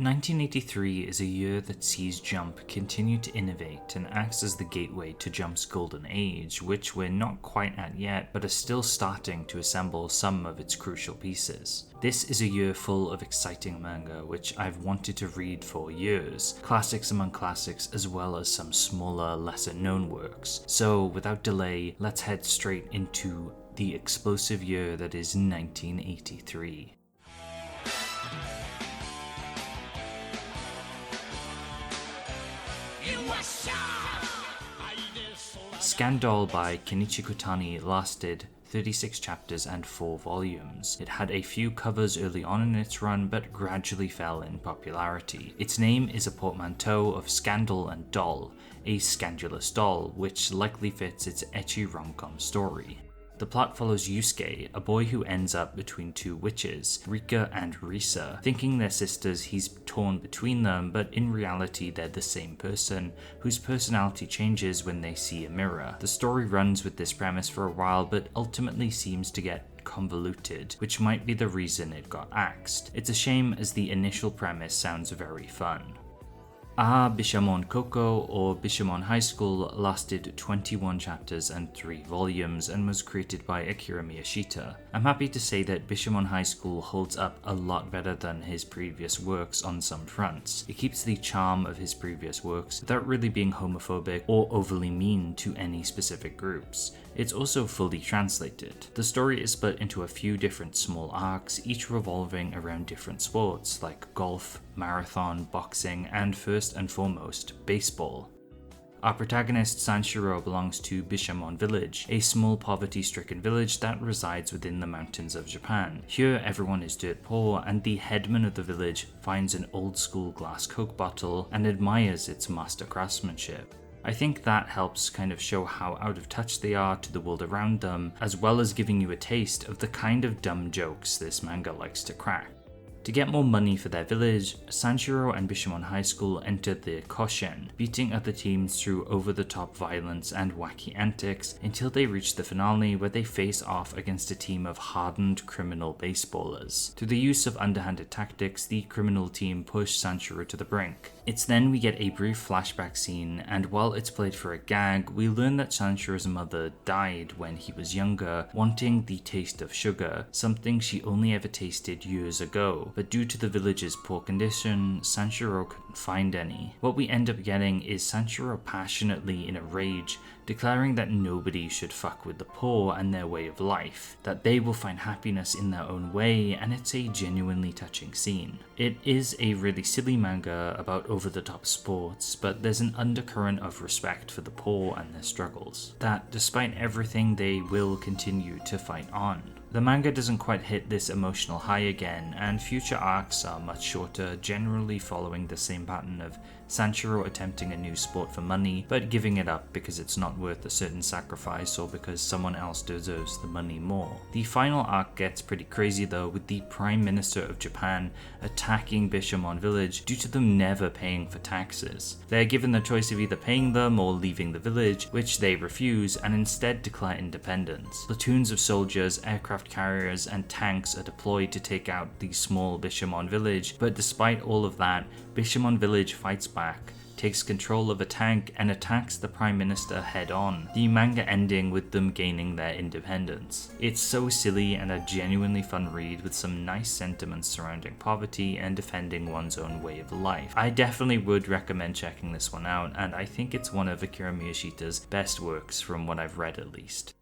1983 is a year that sees Jump continue to innovate and acts as the gateway to Jump's golden age, which we're not quite at yet, but are still starting to assemble some of its crucial pieces. This is a year full of exciting manga, which I've wanted to read for years, classics among classics as well as some smaller, lesser known works. So without delay, let's head straight into the explosive year that is 1983. Scandoll by Kenichi Kotani lasted 36 chapters and 4 volumes. It had a few covers early on in its run, but gradually fell in popularity. Its name is a portmanteau of scandal and doll, a scandalous doll, which likely fits its ecchi rom-com story. The plot follows Yusuke, a boy who ends up between two witches, Rika and Risa. Thinking they're sisters, he's torn between them, but in reality they're the same person, whose personality changes when they see a mirror. The story runs with this premise for a while, but ultimately seems to get convoluted, which might be the reason it got axed. It's a shame, as the initial premise sounds very fun. Bishamon Koko, or Bishamon Highschool, lasted 21 chapters and 3 volumes and was created by Akira Miyashita. I'm happy to say that Bishamon Highschool holds up a lot better than his previous works on some fronts. It keeps the charm of his previous works without really being homophobic or overly mean to any specific groups. It's also fully translated. The story is split into a few different small arcs, each revolving around different sports like golf, marathon, boxing, and first and foremost, baseball. Our protagonist Sanshiro belongs to Bishamon Village, a small poverty-stricken village that resides within the mountains of Japan. Here everyone is dirt poor, and the headman of the village finds an old-school glass Coke bottle and admires its master craftsmanship. I think that helps kind of show how out of touch they are to the world around them, as well as giving you a taste of the kind of dumb jokes this manga likes to crack. To get more money for their village, Sanshiro and Bishamon High School entered the Koshen, beating other teams through over-the-top violence and wacky antics until they reach the finale, where they face off against a team of hardened criminal baseballers. Through the use of underhanded tactics, the criminal team push Sanshiro to the brink. It's then we get a brief flashback scene, and while it's played for a gag, we learn that Sanshiro's mother died when he was younger, wanting the taste of sugar, something she only ever tasted years ago. But due to the village's poor condition, Sanshiro couldn't find any. What we end up getting is Sanshiro passionately in a rage, declaring that nobody should fuck with the poor and their way of life, that they will find happiness in their own way, and it's a genuinely touching scene. It is a really silly manga about over-the-top sports, but there's an undercurrent of respect for the poor and their struggles, that despite everything they will continue to fight on. The manga doesn't quite hit this emotional high again, and future arcs are much shorter, generally following the same pattern of Sanshiro attempting a new sport for money, but giving it up because it's not worth a certain sacrifice or because someone else deserves the money more. The final arc gets pretty crazy though, with the Prime Minister of Japan attacking Bishamon Village due to them never paying for taxes. They're given the choice of either paying them or leaving the village, which they refuse and instead declare independence. Platoons of soldiers, aircraft carriers, and tanks are deployed to take out the small Bishamon Village, but despite all of that, Bishamon Village fights back, takes control of a tank, and attacks the Prime Minister head-on, the manga ending with them gaining their independence. It's so silly and a genuinely fun read with some nice sentiments surrounding poverty and defending one's own way of life. I definitely would recommend checking this one out, and I think it's one of Akira Miyashita's best works from what I've read at least.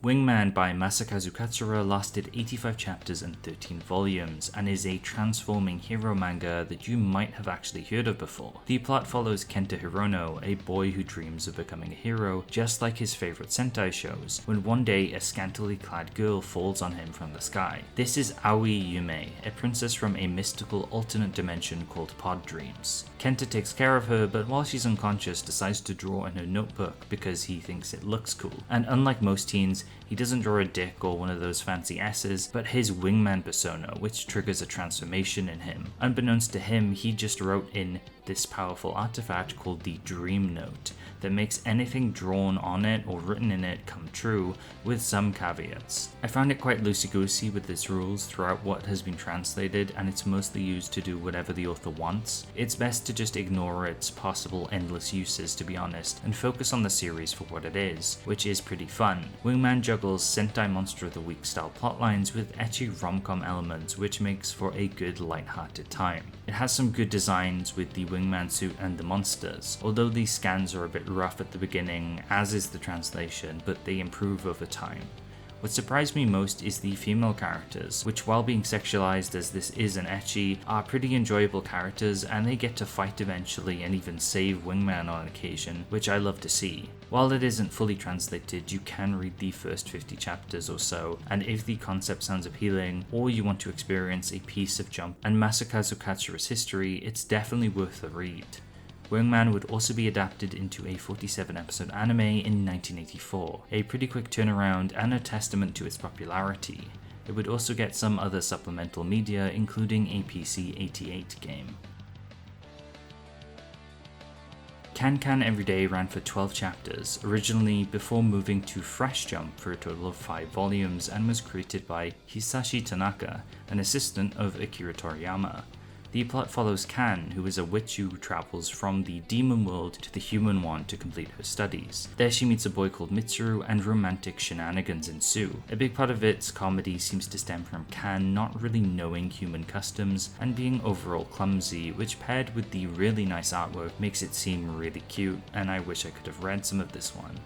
Wingman by Masakazu Katsura lasted 85 chapters and 13 volumes, and is a transforming hero manga that you might have actually heard of before. The plot follows Kenta Hirono, a boy who dreams of becoming a hero, just like his favourite Sentai shows, when one day a scantily clad girl falls on him from the sky. This is Aoi Yume, a princess from a mystical alternate dimension called Pod Dreams. Kenta takes care of her, but while she's unconscious decides to draw in her notebook because he thinks it looks cool. And unlike most teens, He doesn't draw a dick or one of those fancy S's, but his Wingman persona, which triggers a transformation in him. Unbeknownst to him, he just wrote in this powerful artifact called the Dream Note that makes anything drawn on it or written in it come true, with some caveats. I found it quite loosey-goosey with its rules throughout what has been translated, and it's mostly used to do whatever the author wants. It's best to just ignore its possible endless uses, to be honest, and focus on the series for what it is, which is pretty fun. Wingman juggles Sentai Monster of the Week style plotlines with ecchi rom-com elements, which makes for a good light-hearted time. It has some good designs with the Wingman suit and the monsters, although these scans are a bit rough at the beginning, as is the translation, but they improve over time. What surprised me most is the female characters, which while being sexualized as this is an ecchi, are pretty enjoyable characters, and they get to fight eventually and even save Wingman on occasion, which I love to see. While it isn't fully translated, you can read the first 50 chapters or so, and if the concept sounds appealing, or you want to experience a piece of Jump and Masakazu Katsura's history, it's definitely worth a read. Wingman would also be adapted into a 47-episode anime in 1984, a pretty quick turnaround and a testament to its popularity. It would also get some other supplemental media, including a PC-88 game. Can Can Everyday ran for 12 chapters, originally before moving to Fresh Jump for a total of 5 volumes, and was created by Hisashi Tanaka, an assistant of Akira Toriyama. The plot follows Kan, who is a witch who travels from the demon world to the human one to complete her studies. There she meets a boy called Mitsuru, and romantic shenanigans ensue. A big part of its comedy seems to stem from Kan not really knowing human customs and being overall clumsy, which paired with the really nice artwork makes it seem really cute, and I wish I could have read some of this one.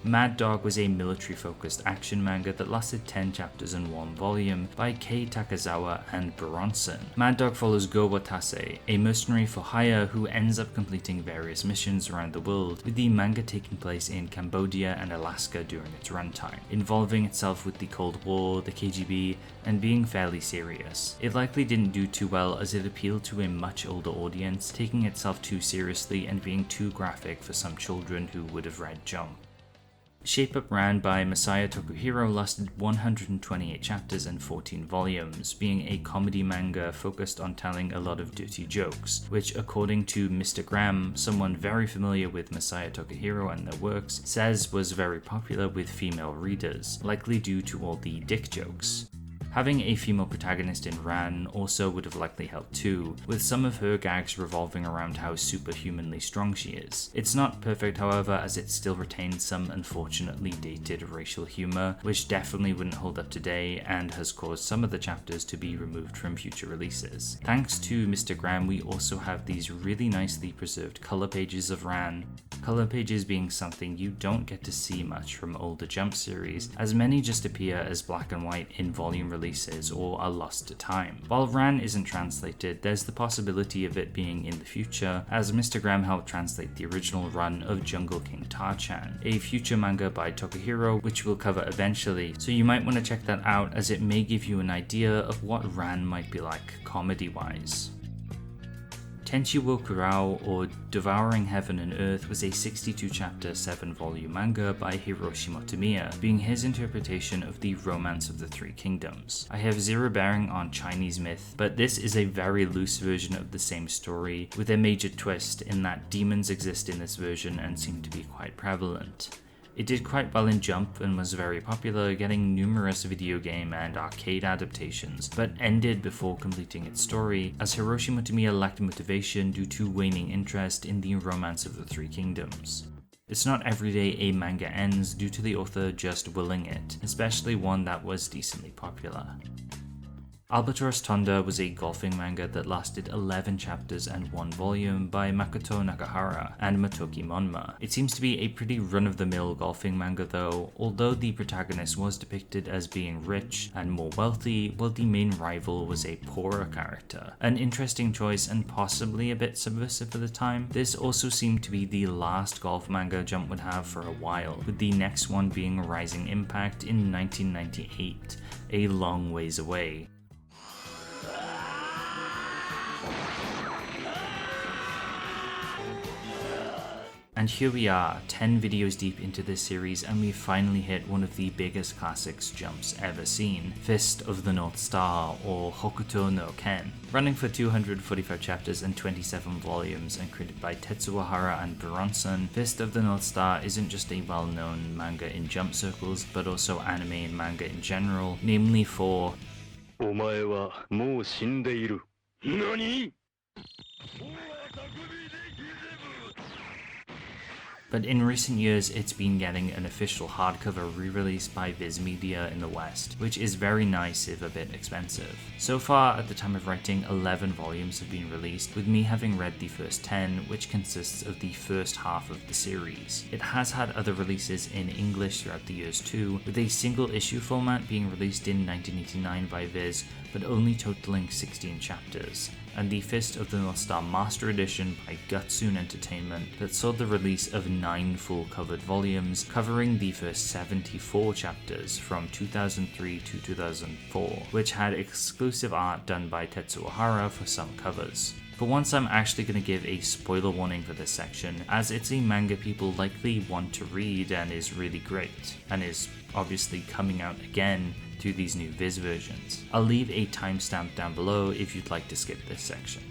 Mad Dog was a military-focused action manga that lasted 10 chapters in 1 volume by Kei Takazawa and Bronson. Mad Dog follows Go Watase, a mercenary for hire who ends up completing various missions around the world, with the manga taking place in Cambodia and Alaska during its runtime, involving itself with the Cold War, the KGB, and being fairly serious. It likely didn't do too well as it appealed to a much older audience, taking itself too seriously and being too graphic for some children who would have read Jump. Shape Up ran by Masaya Tokuhiro lasted 128 chapters and 14 volumes, being a comedy manga focused on telling a lot of dirty jokes, which according to Mr. Graham, someone very familiar with Masaya Tokuhiro and their works, says was very popular with female readers, likely due to all the dick jokes. Having a female protagonist in Ran also would have likely helped too, with some of her gags revolving around how superhumanly strong she is. It's not perfect, however, as it still retains some unfortunately dated racial humor, which definitely wouldn't hold up today and has caused some of the chapters to be removed from future releases. Thanks to Mr. Graham, we also have these really nicely preserved color pages of Ran. Color pages being something you don't get to see much from older Jump series, as many just appear as black and white in volume releases or are lost to time. While Ran isn't translated, there's the possibility of it being in the future, as Mr. Graham helped translate the original run of Jungle King Tar-chan, a future manga by Tokuhiro, which we'll cover eventually, so you might want to check that out as it may give you an idea of what Ran might be like comedy-wise. Tenchi wo Kurao, or Devouring Heaven and Earth, was a 62-chapter, 7-volume manga by Hiroshima Toia, being his interpretation of the Romance of the Three Kingdoms. I have zero bearing on Chinese myth, but this is a very loose version of the same story, with a major twist in that demons exist in this version and seem to be quite prevalent. It did quite well in Jump and was very popular, getting numerous video game and arcade adaptations, but ended before completing its story, as Hiroshima Toia lacked motivation due to waning interest in the Romance of the Three Kingdoms. It's not every day a manga ends due to the author just willing it, especially one that was decently popular. Albator Tunda was a golfing manga that lasted 11 chapters and 1 volume by Makoto Nakahara and Motoki Monma. It seems to be a pretty run-of-the-mill golfing manga though, although the protagonist was depicted as being rich and more wealthy, while the main rival was a poorer character. An interesting choice and possibly a bit subversive for the time. This also seemed to be the last golf manga Jump would have for a while, with the next one being Rising Impact in 1998, a long ways away. And here we are, 10 videos deep into this series, and we finally hit one of the biggest classics Jump's ever seen, Fist of the North Star, or Hokuto no Ken. Running for 245 chapters and 27 volumes and created by Tetsuo Hara and Bronson, Fist of the North Star isn't just a well-known manga in Jump circles, but also anime and manga in general, namely for "Omae wa mou shindeiru." NANI?! But in recent years, it's been getting an official hardcover re-release by Viz Media in the West, which is very nice if a bit expensive. So far, at the time of writing, 11 volumes have been released, with me having read the first 10, which consists of the first half of the series. It has had other releases in English throughout the years too, with a single issue format being released in 1989 by Viz, but only totaling 16 chapters, and the Fist of the North Star Master Edition by Gutsoon Entertainment that saw the release of 9 full-covered volumes covering the first 74 chapters from 2003 to 2004, which had exclusive art done by Tetsuo Hara for some covers. For once, I'm actually going to give a spoiler warning for this section, as it's a manga people likely want to read and is really great, and is obviously coming out again through these new Viz versions. I'll leave a timestamp down below if you'd like to skip this section.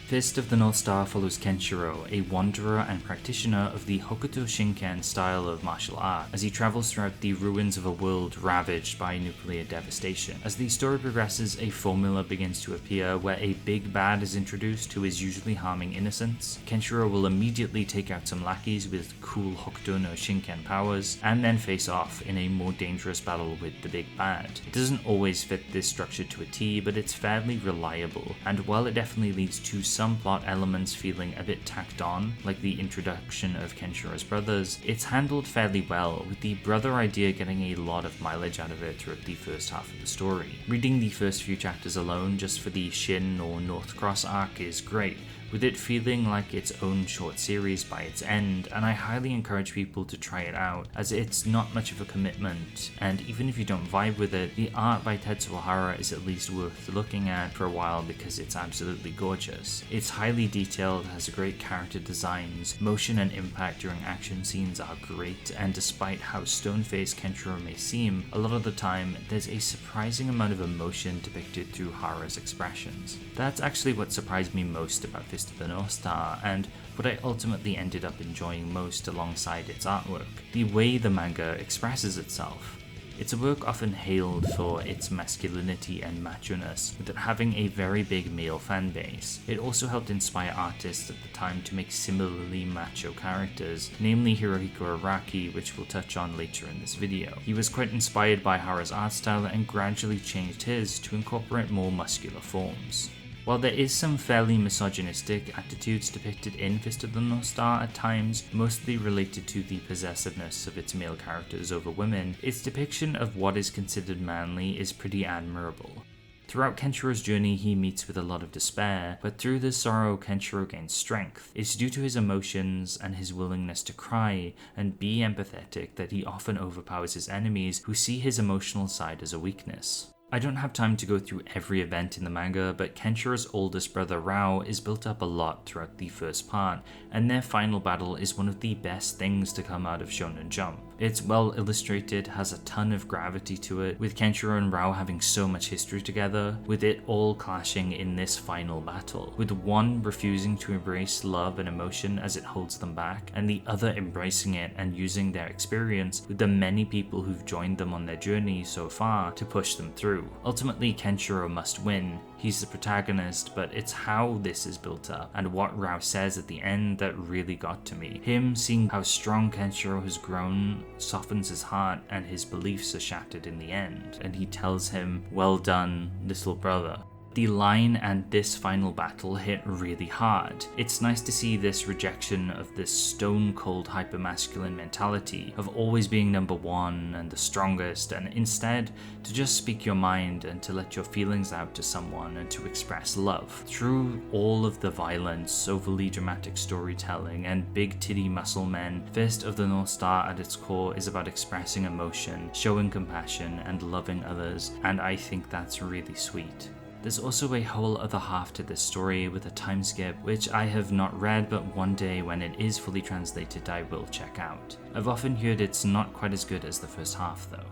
Fist of the North Star follows Kenshiro, a wanderer and practitioner of the Hokuto Shinken style of martial art, as he travels throughout the ruins of a world ravaged by nuclear devastation. As the story progresses, a formula begins to appear where a big bad is introduced who is usually harming innocents. Kenshiro will immediately take out some lackeys with cool Hokuto no Shinken powers, and then face off in a more dangerous battle with the big bad. It doesn't always fit this structure to a T, but it's fairly reliable, and while it definitely leads to some plot elements feeling a bit tacked on, like the introduction of Kenshiro's brothers, it's handled fairly well, with the brother idea getting a lot of mileage out of it throughout the first half of the story. Reading the first few chapters alone just for the Shin or North Cross arc is great, with it feeling like its own short series by its end, and I highly encourage people to try it out, as it's not much of a commitment, and even if you don't vibe with it, the art by Tetsuo Hara is at least worth looking at for a while because it's absolutely gorgeous. It's highly detailed, has great character designs, motion and impact during action scenes are great, and despite how stone-faced Kenshiro may seem, a lot of the time there's a surprising amount of emotion depicted through Hara's expressions. That's actually what surprised me most about Fist of the North Star, and what I ultimately ended up enjoying most alongside its artwork, the way the manga expresses itself. It's a work often hailed for its masculinity and macho-ness, with it having a very big male fan base. It also helped inspire artists at the time to make similarly macho characters, namely Hirohiko Araki, which we'll touch on later in this video. He was quite inspired by Hara's art style and gradually changed his to incorporate more muscular forms. While there is some fairly misogynistic attitudes depicted in Fist of the North Star at times, mostly related to the possessiveness of its male characters over women, its depiction of what is considered manly is pretty admirable. Throughout Kenshiro's journey, he meets with a lot of despair, but through this sorrow, Kenshiro gains strength. It's due to his emotions and his willingness to cry and be empathetic that he often overpowers his enemies who see his emotional side as a weakness. I don't have time to go through every event in the manga, but Kenshiro's oldest brother Rao is built up a lot throughout the first part, and their final battle is one of the best things to come out of Shonen Jump. It's well illustrated, has a ton of gravity to it, with Kenshiro and Rao having so much history together, with it all clashing in this final battle, with one refusing to embrace love and emotion as it holds them back, and the other embracing it and using their experience with the many people who've joined them on their journey so far to push them through. Ultimately, Kenshiro must win. He's the protagonist, but it's how this is built up and what Rao says at the end that really got to me. Him seeing how strong Kenshiro has grown softens his heart and his beliefs are shattered in the end, and he tells him, "Well done, little brother." The line and this final battle hit really hard. It's nice to see this rejection of this stone-cold hypermasculine mentality of always being number one and the strongest, and instead to just speak your mind and to let your feelings out to someone and to express love. Through all of the violence, overly dramatic storytelling, and big titty muscle men, Fist of the North Star at its core is about expressing emotion, showing compassion, and loving others, and I think that's really sweet. There's also a whole other half to this story with a time skip, which I have not read, but one day when it is fully translated I will check out. I've often heard it's not quite as good as the first half though.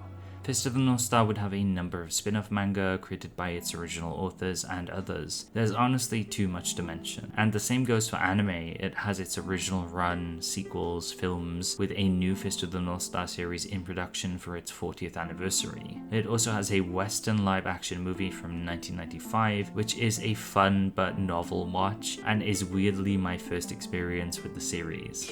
Fist of the North Star would have a number of spin-off manga created by its original authors and others. There's honestly too much to mention. And the same goes for anime. It has its original run, sequels, films, with a new Fist of the North Star series in production for its 40th anniversary. It also has a Western live-action movie from 1995, which is a fun but novel watch, and is weirdly my first experience with the series.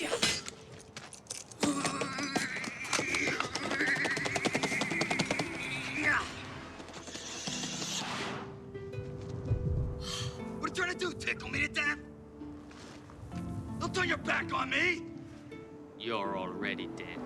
You're already dead.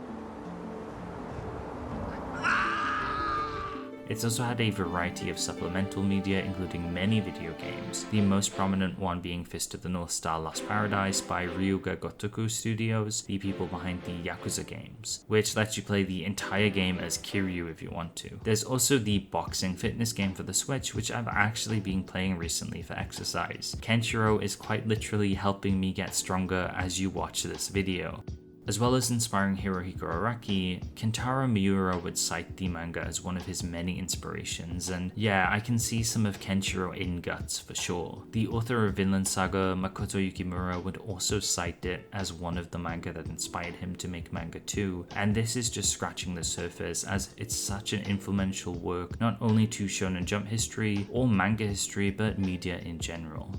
It's also had a variety of supplemental media, including many video games, the most prominent one being Fist of the North Star Lost Paradise by Ryuga Gotoku Studios, the people behind the Yakuza games, which lets you play the entire game as Kiryu if you want to. There's also the boxing fitness game for the Switch, which I've actually been playing recently for exercise. Kenshiro is quite literally helping me get stronger as you watch this video. As well as inspiring Hirohiko Araki, Kentaro Miura would cite the manga as one of his many inspirations, and yeah, I can see some of Kenshiro in Guts for sure. The author of Vinland Saga, Makoto Yukimura, would also cite it as one of the manga that inspired him to make manga too, and this is just scratching the surface as it's such an influential work not only to Shonen Jump history or manga history but media in general.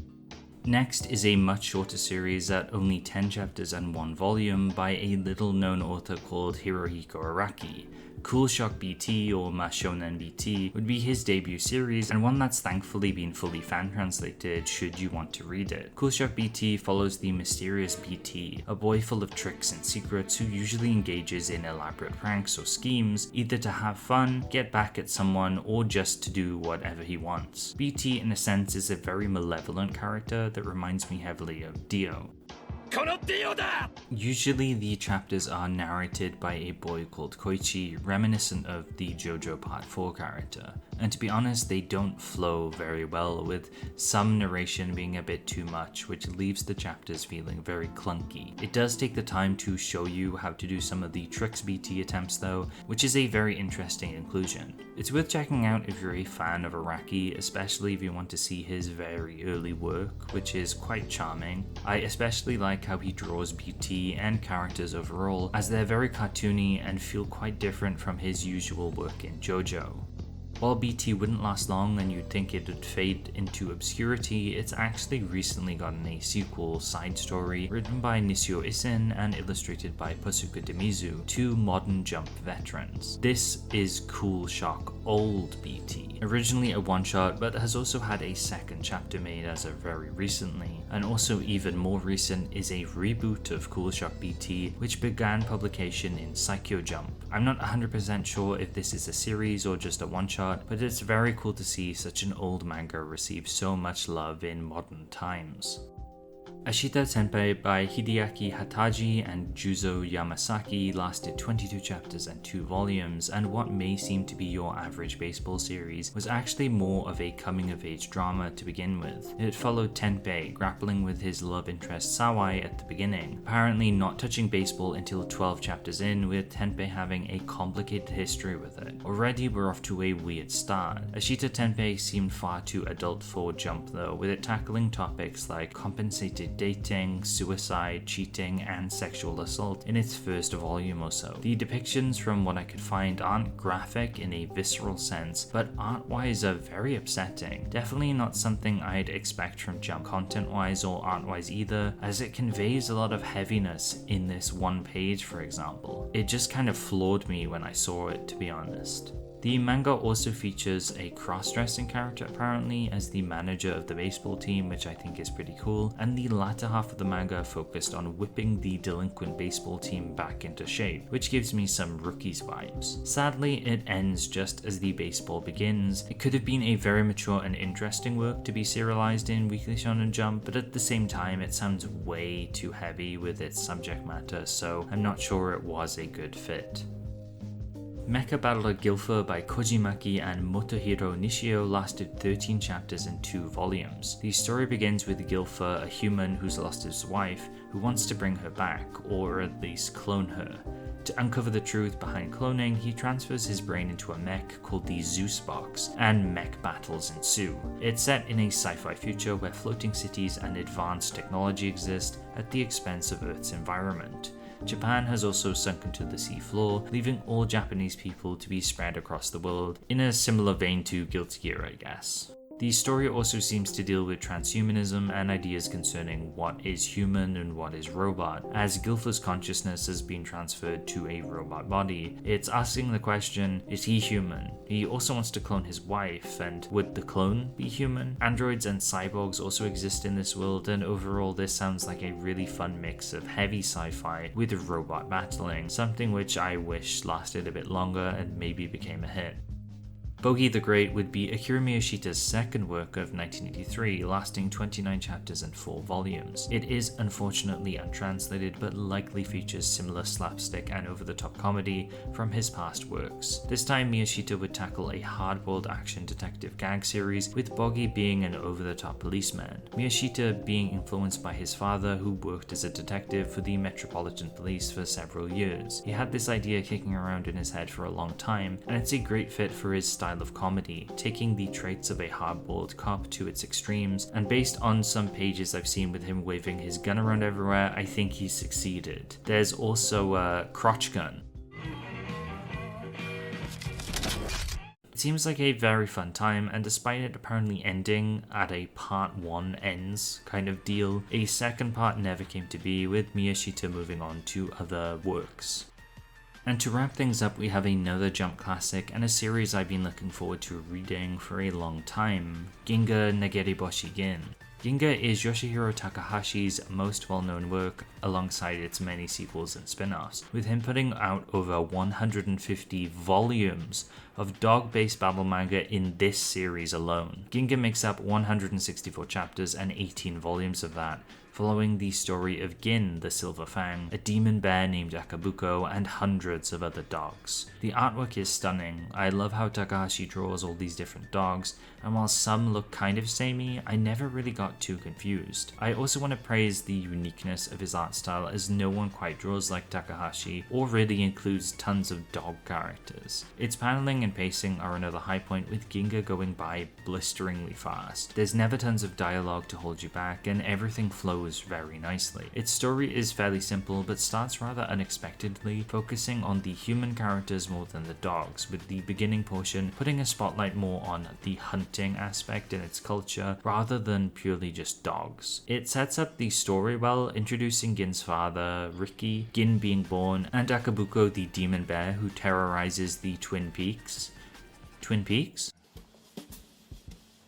Next is a much shorter series at only 10 chapters and 1 volume by a little known author called Hirohiko Araki. Cool Shock BT or Mashonen BT would be his debut series, and one that's thankfully been fully fan translated should you want to read it. Cool Shock BT follows the mysterious BT, a boy full of tricks and secrets who usually engages in elaborate pranks or schemes, either to have fun, get back at someone, or just to do whatever he wants. BT in a sense is a very malevolent character that reminds me heavily of Dio. Usually the chapters are narrated by a boy called Koichi, reminiscent of the JoJo Part 4 character, and to be honest they don't flow very well, with some narration being a bit too much, which leaves the chapters feeling very clunky. It does take the time to show you how to do some of the tricks BT attempts though, which is a very interesting inclusion. It's worth checking out if you're a fan of Araki, especially if you want to see his very early work, which is quite charming. I especially like how he draws BT and characters overall, as they're very cartoony and feel quite different from his usual work in JoJo. While BT wouldn't last long and you'd think it would fade into obscurity, it's actually recently gotten a sequel side story written by Nishio Isen and illustrated by Posuke Demizu, two modern Jump veterans. This is Cool Shock Old BT, originally a one-shot but has also had a second chapter made as of very recently, and also even more recent is a reboot of Cool Shock BT which began publication in Saikyo Jump. I'm not 100% sure if this is a series or just a one-shot, but it's very cool to see such an old manga receive so much love in modern times. Ashita Tempe by Hideaki Hataji and Juzo Yamasaki lasted 22 chapters and 2 volumes, and what may seem to be your average baseball series was actually more of a coming-of-age drama to begin with. It followed Tempe grappling with his love interest Sawai at the beginning, apparently not touching baseball until 12 chapters in, with Tempe having a complicated history with it. Already we're off to a weird start. Ashita Tempe seemed far too adult for Jump though, with it tackling topics like compensated dating, suicide, cheating, and sexual assault in its first volume or so. The depictions from what I could find aren't graphic in a visceral sense, but art-wise are very upsetting. Definitely not something I'd expect from Jump content-wise or art-wise either, as it conveys a lot of heaviness in this one page, for example. It just kind of floored me when I saw it, to be honest. The manga also features a cross-dressing character apparently as the manager of the baseball team, which I think is pretty cool, and the latter half of the manga focused on whipping the delinquent baseball team back into shape, which gives me some Rookies vibes. Sadly, it ends just as the baseball begins. It could have been a very mature and interesting work to be serialized in Weekly Shonen Jump, but at the same time it sounds way too heavy with its subject matter, so I'm not sure it was a good fit. Mecha Battler Gilfer by Kojimaki and Motohiro Nishio lasted 13 chapters and 2 volumes. The story begins with Gilfer, a human who's lost his wife, who wants to bring her back, or at least clone her. To uncover the truth behind cloning, he transfers his brain into a mech called the Zeus Box, and mech battles ensue. It's set in a sci-fi future where floating cities and advanced technology exist at the expense of Earth's environment. Japan has also sunken to the seafloor, leaving all Japanese people to be spread across the world, in a similar vein to Guilty Gear, I guess. The story also seems to deal with transhumanism and ideas concerning what is human and what is robot. As Gilfer's consciousness has been transferred to a robot body, it's asking the question, is he human? He also wants to clone his wife, and would the clone be human? Androids and cyborgs also exist in this world, and overall this sounds like a really fun mix of heavy sci-fi with robot battling, something which I wish lasted a bit longer and maybe became a hit. Bogy the Great would be Akira Miyashita's second work of 1983, lasting 29 chapters and 4 volumes. It is unfortunately untranslated, but likely features similar slapstick and over-the-top comedy from his past works. This time Miyashita would tackle a hard-boiled action detective gag series, with Bogy being an over-the-top policeman. Miyashita being influenced by his father, who worked as a detective for the Metropolitan Police for several years. He had this idea kicking around in his head for a long time, and it's a great fit for his style of comedy, taking the traits of a hard-boiled cop to its extremes, and based on some pages I've seen with him waving his gun around everywhere, I think he's succeeded. There's also a crotch gun. It seems like a very fun time, and despite it apparently ending at a part 1 ends kind of deal, a second part never came to be, with Miyashita moving on to other works. And to wrap things up, we have another Jump classic and a series I've been looking forward to reading for a long time, Ginga Nageriboshi Gin. Ginga is Yoshihiro Takahashi's most well-known work, alongside its many sequels and spin-offs, with him putting out over 150 volumes of dog-based battle manga in this series alone. Ginga makes up 164 chapters and 18 volumes of that, following the story of Gin, the Silver Fang, a demon bear named Akabuko, and hundreds of other dogs. The artwork is stunning. I love how Takahashi draws all these different dogs, and while some look kind of samey, I never really got too confused. I also want to praise the uniqueness of his art style, as no one quite draws like Takahashi, or really includes tons of dog characters. Its paneling and pacing are another high point, with Ginga going by blisteringly fast. There's never tons of dialogue to hold you back, and everything flows very nicely. Its story is fairly simple, but starts rather unexpectedly, focusing on the human characters more than the dogs, with the beginning portion putting a spotlight more on the hunting aspect in its culture, rather than purely just dogs. It sets up the story well, introducing Gin's father, Ricky, Gin being born, and Akabuko the demon bear who terrorizes the Twin Peaks. Twin Peaks?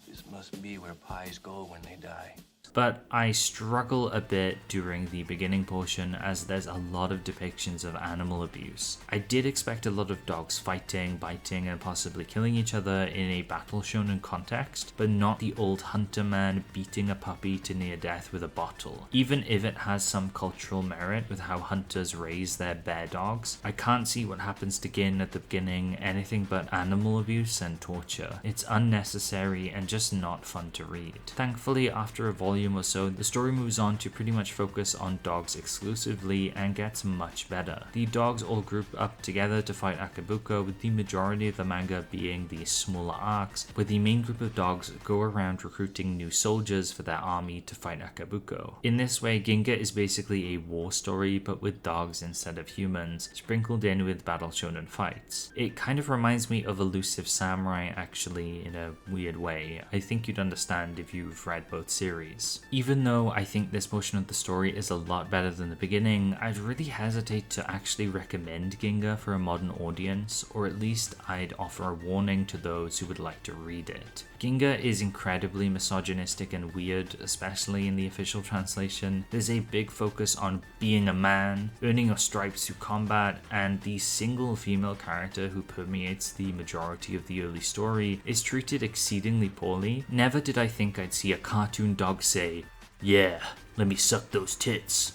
This must be where pies go when they die. But I struggle a bit during the beginning portion, as there's a lot of depictions of animal abuse. I did expect a lot of dogs fighting, biting, and possibly killing each other in a battle shonen context, but not the old hunter man beating a puppy to near death with a bottle. Even if it has some cultural merit with how hunters raise their bear dogs, I can't see what happens to Gin at the beginning anything but animal abuse and torture. It's unnecessary and just not fun to read. Thankfully, after a volume or so, the story moves on to pretty much focus on dogs exclusively and gets much better. The dogs all group up together to fight Akabuko, with the majority of the manga being the smaller arcs, where the main group of dogs go around recruiting new soldiers for their army to fight Akabuko. In this way, Ginga is basically a war story, but with dogs instead of humans, sprinkled in with battle shonen fights. It kind of reminds me of Elusive Samurai, actually, in a weird way. I think you'd understand if you've read both series. Even though I think this portion of the story is a lot better than the beginning, I'd really hesitate to actually recommend Ginga for a modern audience, or at least I'd offer a warning to those who would like to read it. Ginga is incredibly misogynistic and weird, especially in the official translation. There's a big focus on being a man, earning your stripes through combat, and the single female character who permeates the majority of the early story is treated exceedingly poorly. Never did I think I'd see a cartoon dog say, "Yeah, let me suck those tits."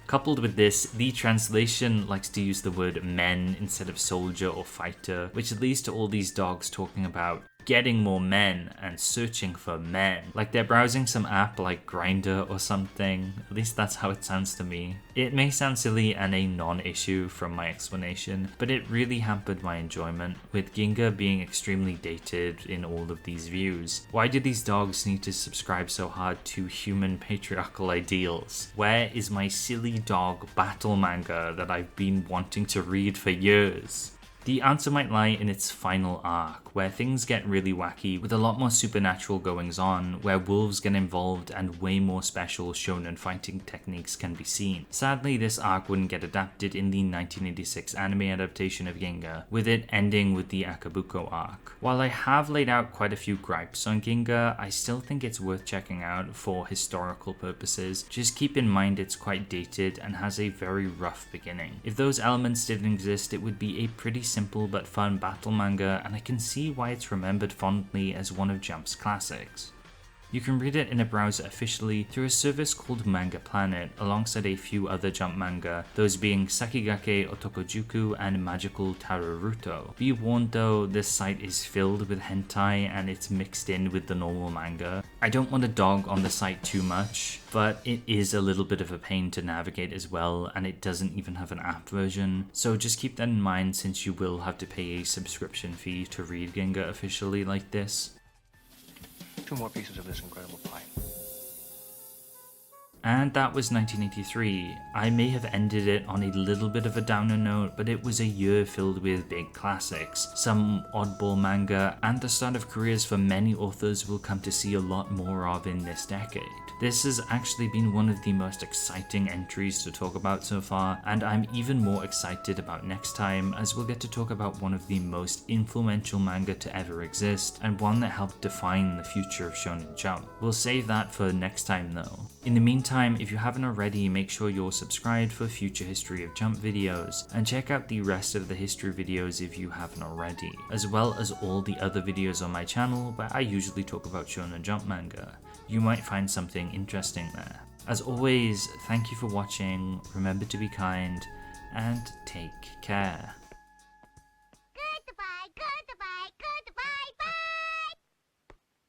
Coupled with this, the translation likes to use the word men instead of soldier or fighter, which leads to all these dogs talking about getting more men and searching for men. Like they're browsing some app like Grindr or something. At least that's how it sounds to me. It may sound silly and a non-issue from my explanation, but it really hampered my enjoyment, with Ginga being extremely dated in all of these views. Why do these dogs need to subscribe so hard to human patriarchal ideals? Where is my silly dog battle manga that I've been wanting to read for years? The answer might lie in its final arc, where things get really wacky with a lot more supernatural goings on, where wolves get involved and way more special shonen fighting techniques can be seen. Sadly, this arc wouldn't get adapted in the 1986 anime adaptation of Ginga, with it ending with the Akabuko arc. While I have laid out quite a few gripes on Ginga, I still think it's worth checking out for historical purposes. Just keep in mind it's quite dated and has a very rough beginning. If those elements didn't exist, it would be a pretty simple but fun battle manga, and I can see why it's remembered fondly as one of Jump's classics. You can read it in a browser officially through a service called Manga Planet, alongside a few other Jump manga, those being Sakigake Otokojuku and Magical Tararuto. Be warned though, this site is filled with hentai and it's mixed in with the normal manga. I don't want to dog on the site too much, but it is a little bit of a pain to navigate as well, and it doesn't even have an app version, so just keep that in mind since you will have to pay a subscription fee to read Ginga officially like this. 2 more pieces of this incredible pie. And that was 1983. I may have ended it on a little bit of a downer note, but it was a year filled with big classics, some oddball manga, and the start of careers for many authors we'll come to see a lot more of in this decade. This has actually been one of the most exciting entries to talk about so far, and I'm even more excited about next time, as we'll get to talk about one of the most influential manga to ever exist, and one that helped define the future of Shonen Jump. We'll save that for next time though. In the meantime, if you haven't already, make sure you're subscribed for future History of Jump videos, and check out the rest of the history videos if you haven't already, as well as all the other videos on my channel where I usually talk about Shonen Jump manga. You might find something interesting there. As always, thank you for watching, remember to be kind, and take care.